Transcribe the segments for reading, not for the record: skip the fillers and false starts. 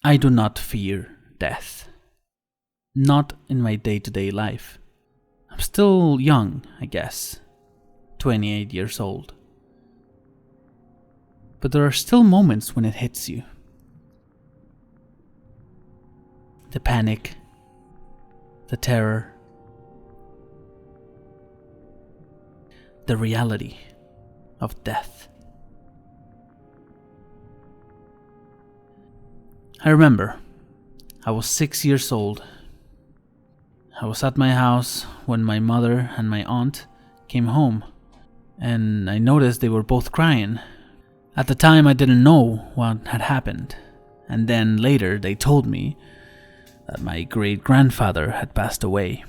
I do not fear death. Not in my day-to-day life. I'm still young, I guess. 28 years old. But there are still moments when it hits you. The panic. The terror. The reality of death. I remember, I was 6 years old. I was at my house when my mother and my aunt came home, and I noticed they were both crying. At the time I didn't know what had happened, and then later they told me that my great-grandfather had passed away.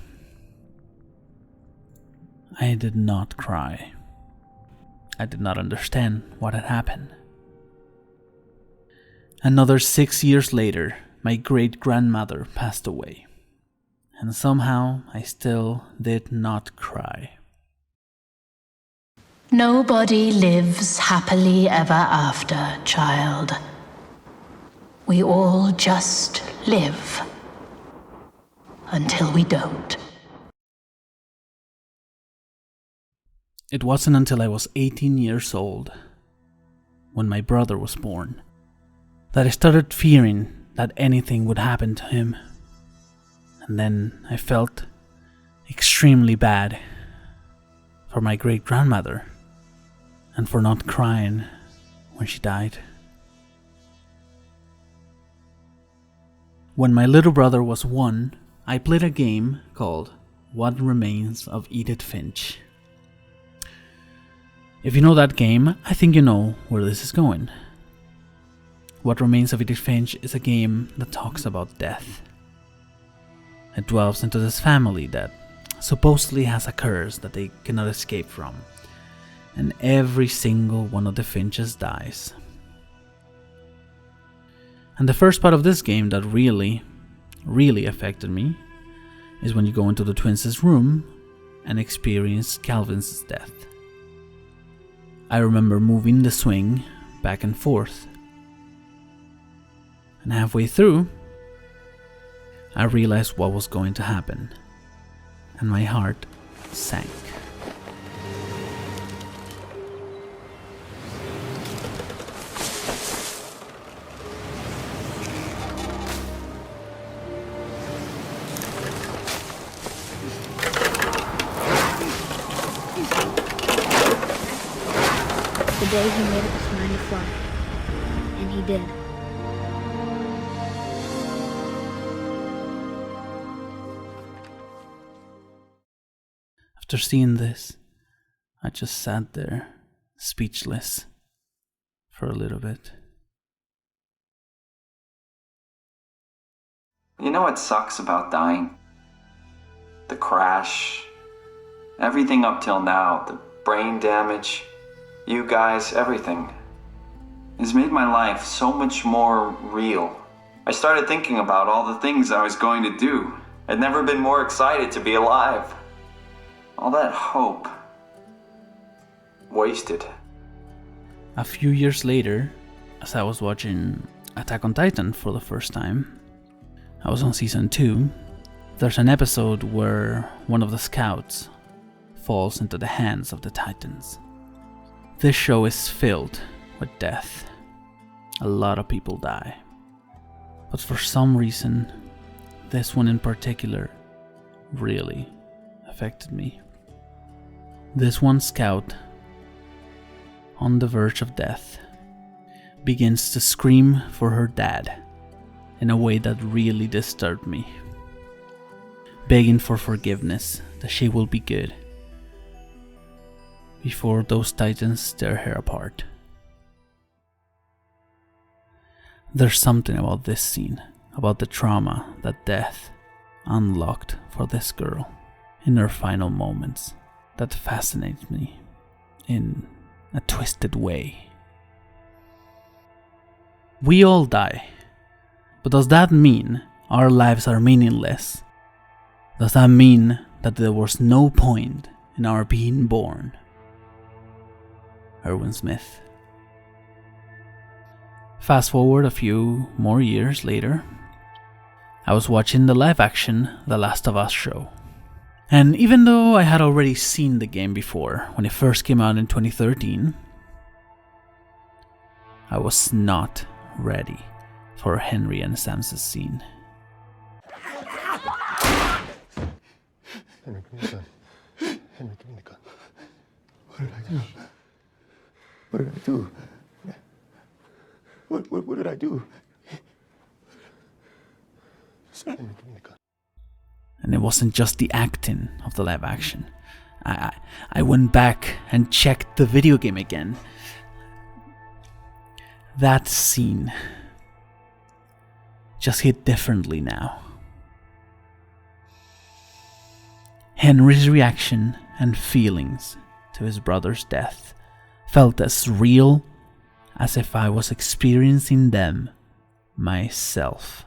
I did not cry. I did not understand what had happened. Another 6 years later, my great-grandmother passed away. And somehow I still did not cry. Nobody lives happily ever after, child. We all just live until we don't. It wasn't until I was 18 years old, when my brother was born, that I started fearing that anything would happen to him. And then I felt extremely bad for my great-grandmother and for not crying when she died. When my little brother was 1, I played a game called What Remains of Edith Finch. If you know that game, I think you know where this is going. What Remains of Edith Finch is a game that talks about death. It delves into this family that supposedly has a curse that they cannot escape from, and every single one of the Finches dies. And the first part of this game that really affected me is when you go into the twins' room and experience Calvin's death. I remember moving the swing back and forth, and halfway through, I realized what was going to happen, and my heart sank. The day he made up his mind to fly, and he did. After seeing this, I just sat there, speechless, for a little bit. You know what sucks about dying? The crash, everything up till now, the brain damage, you guys, everything, has made my life so much more real. I started thinking about all the things I was going to do. I'd never been more excited to be alive. All that hope, wasted. A few years later, as I was watching Attack on Titan for the first time, I was on season 2, there's an episode where one of the scouts falls into the hands of the Titans. This show is filled with death. A lot of people die. But for some reason, this one in particular really affected me. This one scout, on the verge of death, begins to scream for her dad in a way that really disturbed me, begging for forgiveness, that she will be good, before those Titans tear her apart. There's something about this scene, about the trauma that death unlocked for this girl in her final moments, that fascinates me in a twisted way. We all die, but does that mean our lives are meaningless? Does that mean that there was no point in our being born? Erwin Smith. Fast forward a few more years later, I was watching the live action The Last of Us show. And even though I had already seen the game before, when it first came out in 2013, I was not ready for Henry and Sam's scene. Henry, give me the gun. Henry, give me the gun. What did I do? What did I do? What did I do? Henry, give me the gun. And it wasn't just the acting of the live action. I went back and checked the video game again. That scene just hit differently now. Henry's reaction and feelings to his brother's death felt as real as if I was experiencing them myself.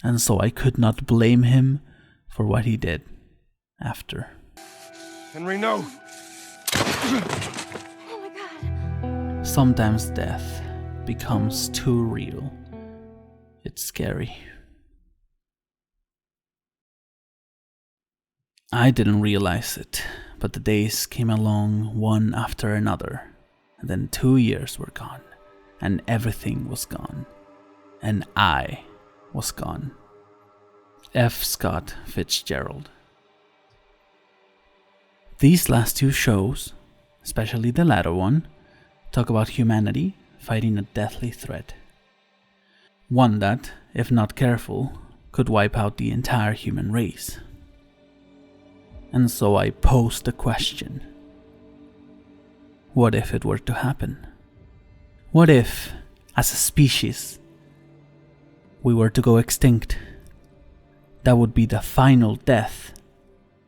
And so I could not blame him for what he did after. Henry, no! Oh my god. Sometimes death becomes too real. It's scary. I didn't realize it, but the days came along one after another, and then 2 years were gone, and everything was gone, and I was gone. F. Scott Fitzgerald. These last two shows, especially the latter one, talk about humanity fighting a deathly threat. One that, if not careful, could wipe out the entire human race. And so I posed the question, what if it were to happen? What if, as a species, we were to go extinct? That would be the final death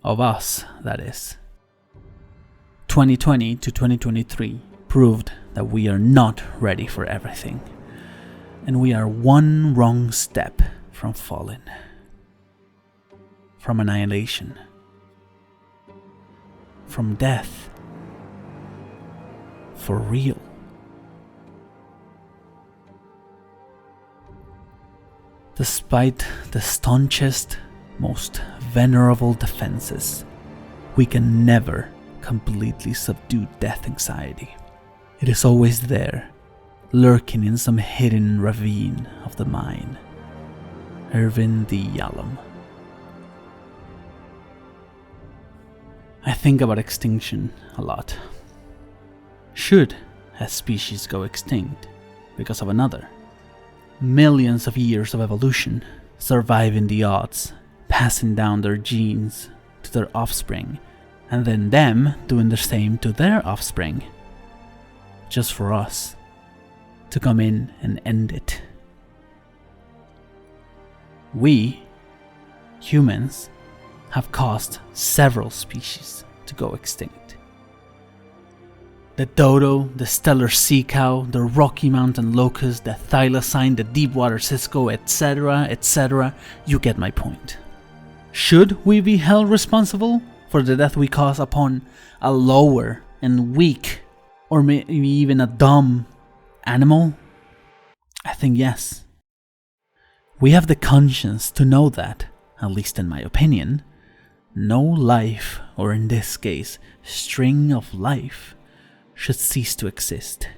of us, that is. 2020 to 2023 proved that we are not ready for everything, and we are one wrong step from falling, from annihilation, from death, for real. Despite the staunchest, most venerable defenses, we can never completely subdue death anxiety. It is always there, lurking in some hidden ravine of the mind. Irvin D. Yalom. I think about extinction a lot. Should a species go extinct because of another? Millions of years of evolution, surviving the odds, passing down their genes to their offspring, and then them doing the same to their offspring, just for us to come in and end it. We, humans, have caused several species to go extinct. The dodo, the stellar sea cow, the Rocky Mountain locust, the thylacine, the deepwater cisco, etc., etc. You get my point. Should we be held responsible for the death we cause upon a lower and weak, or maybe even a dumb animal? I think yes. We have the conscience to know that, at least in my opinion, no life, or in this case, string of life, should cease to exist.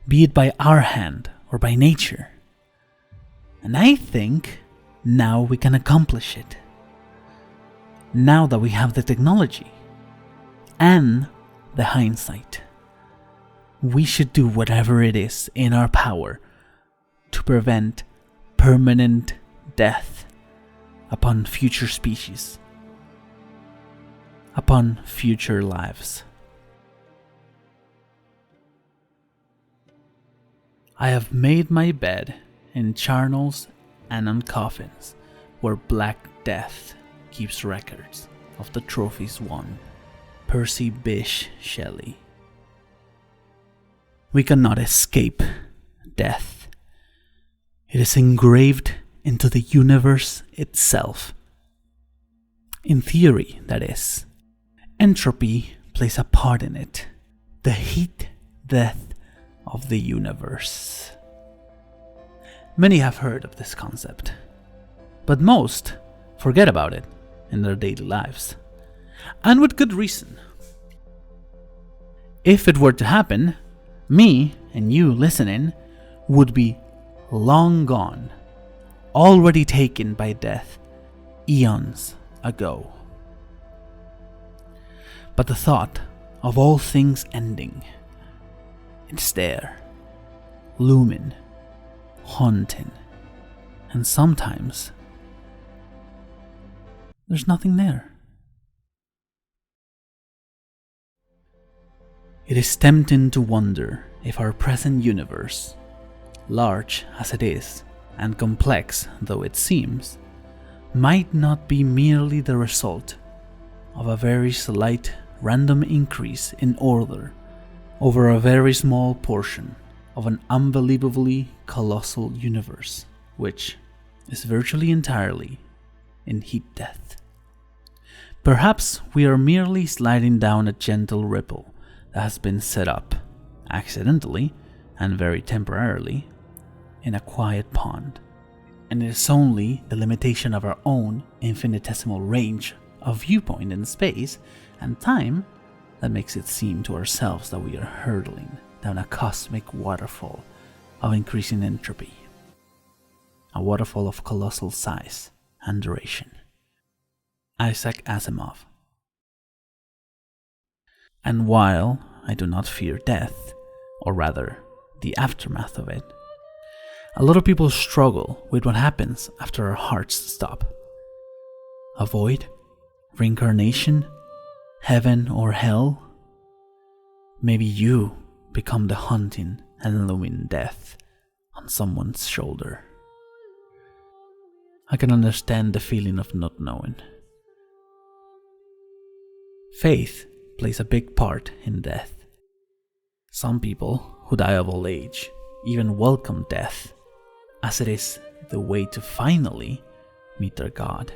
Be it by our hand or by nature. And I think now we can accomplish it. Now that we have the technology and the hindsight, we should do whatever it is in our power to prevent permanent death upon future species, upon future lives. I have made my bed in charnels and on coffins where Black Death keeps records of the trophies won. Percy Bysshe Shelley. We cannot escape death. It is engraved into the universe itself. In theory, that is. Entropy plays a part in it. The heat, death, of the universe. Many have heard of this concept, but most forget about it in their daily lives, and with good reason. If it were to happen, me and you listening would be long gone, already taken by death eons ago. But the thought of all things ending, it's there, looming, haunting, and sometimes there's nothing there. It is tempting to wonder if our present universe, large as it is and complex though it seems, might not be merely the result of a very slight random increase in order over a very small portion of an unbelievably colossal universe, which is virtually entirely in heat death. Perhaps we are merely sliding down a gentle ripple that has been set up, accidentally and very temporarily, in a quiet pond, and it is only the limitation of our own infinitesimal range of viewpoint in space and time that makes it seem to ourselves that we are hurtling down a cosmic waterfall of increasing entropy, a waterfall of colossal size and duration. Isaac Asimov. And while I do not fear death, or rather the aftermath of it, a lot of people struggle with what happens after our hearts stop. A void? Reincarnation? Heaven or hell? Maybe you become the haunting and looming death on someone's shoulder. I can understand the feeling of not knowing. Faith plays a big part in death. Some people who die of old age even welcome death, as it is the way to finally meet their God.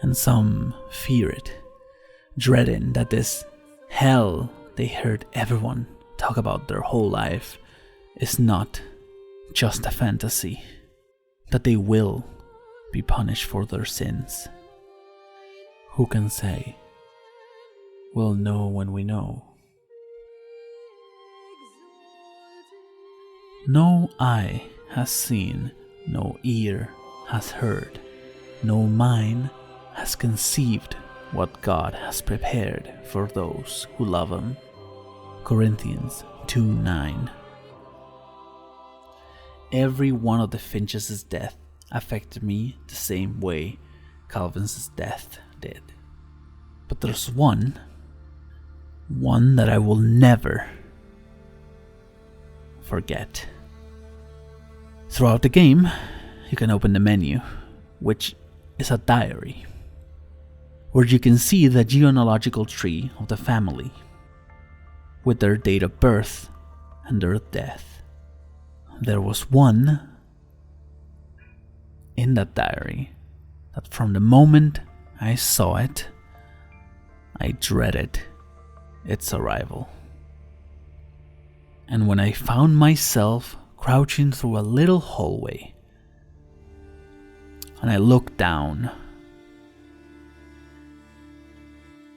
And some fear it, dreading that this hell they heard everyone talk about their whole life is not just a fantasy, that they will be punished for their sins. Who can say? We'll know when we know. No eye has seen, no ear has heard, no mind has conceived what God has prepared for those who love Him. Corinthians 2:9. Every one of the Finches' death affected me the same way Calvin's death did. But there's one that I will never forget. Throughout the game, you can open the menu, which is a diary, where you can see the genealogical tree of the family, with their date of birth and their death. There was one in that diary that from the moment I saw it, I dreaded its arrival. And when I found myself crouching through a little hallway, and I looked down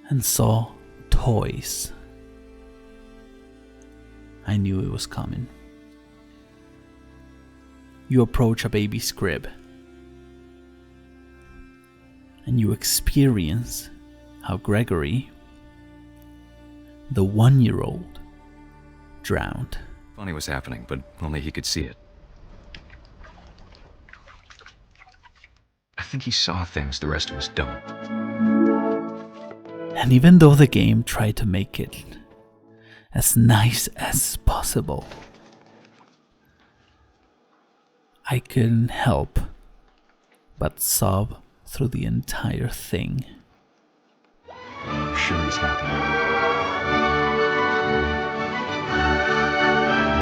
and saw toys, I knew it was coming. You approach a baby's crib, and you experience how Gregory, the 1-year-old, drowned. Funny was happening, but only he could see it. I think he saw things the rest of us don't. And even though the game tried to make it as nice as possible, I couldn't help but sob through the entire thing. I'm sure he's happy.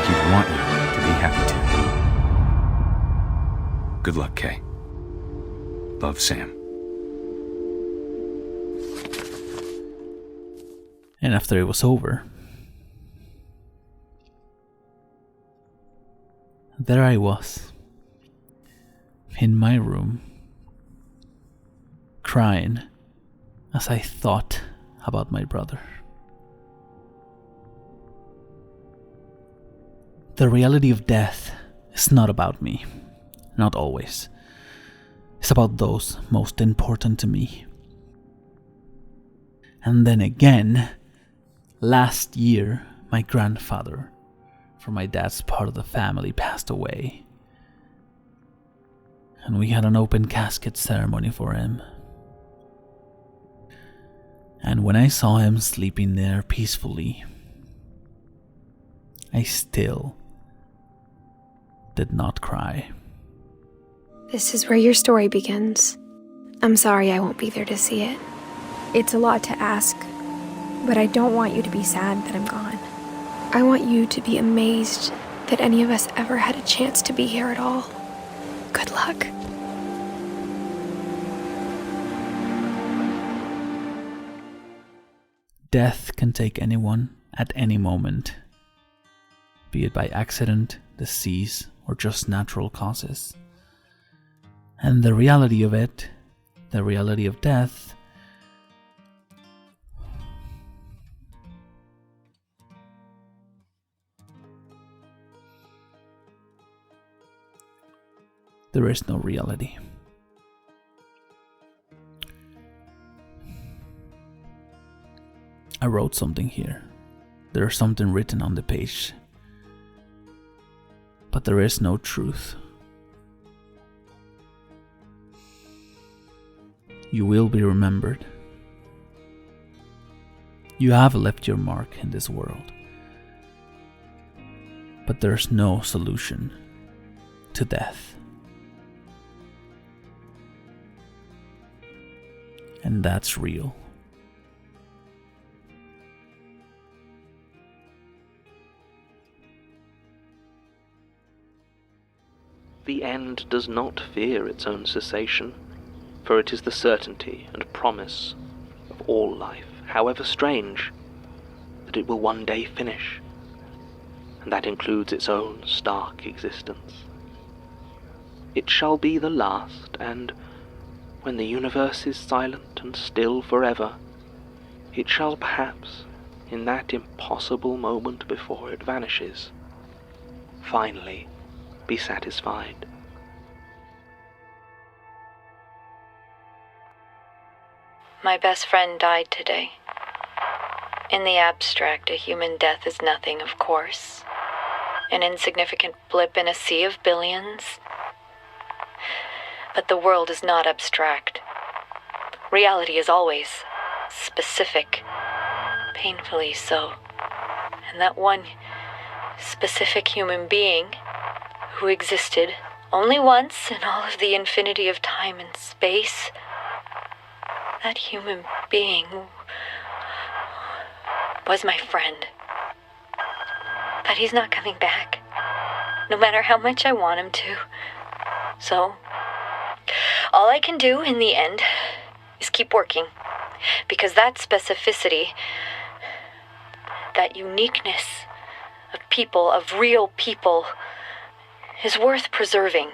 He'd want you to be happy too. Good luck, Kay. Love, Sam. And after it was over, there I was, in my room, crying as I thought about my brother. The reality of death is not about me, not always. It's about those most important to me. And then again, last year, my grandfather, from my dad's part of the family, passed away. And we had an open casket ceremony for him. And when I saw him sleeping there peacefully, I still did not cry. This is where your story begins. I'm sorry I won't be there to see it. It's a lot to ask, but I don't want you to be sad that I'm gone. I want you to be amazed that any of us ever had a chance to be here at all. Good luck. Death can take anyone at any moment, be it by accident, disease, or just natural causes. And the reality of it, the reality of death, there is no reality. I wrote something here. There's something written on the page. But there is no truth. You will be remembered. You have left your mark in this world. But there's no solution to death. And that's real. The end does not fear its own cessation, for it is the certainty and promise of all life, however strange, that it will one day finish, and that includes its own stark existence. It shall be the last, and when the universe is silent and still forever, it shall perhaps, in that impossible moment before it vanishes, finally be satisfied. My best friend died today. In the abstract, a human death is nothing, of course. An insignificant blip in a sea of billions. But the world is not abstract. Reality is always specific, painfully so. And that one specific human being who existed only once in all of the infinity of time and space, that human being was my friend. But he's not coming back, no matter how much I want him to. So, all I can do in the end is keep working, because that specificity, that uniqueness of people, of real people, is worth preserving.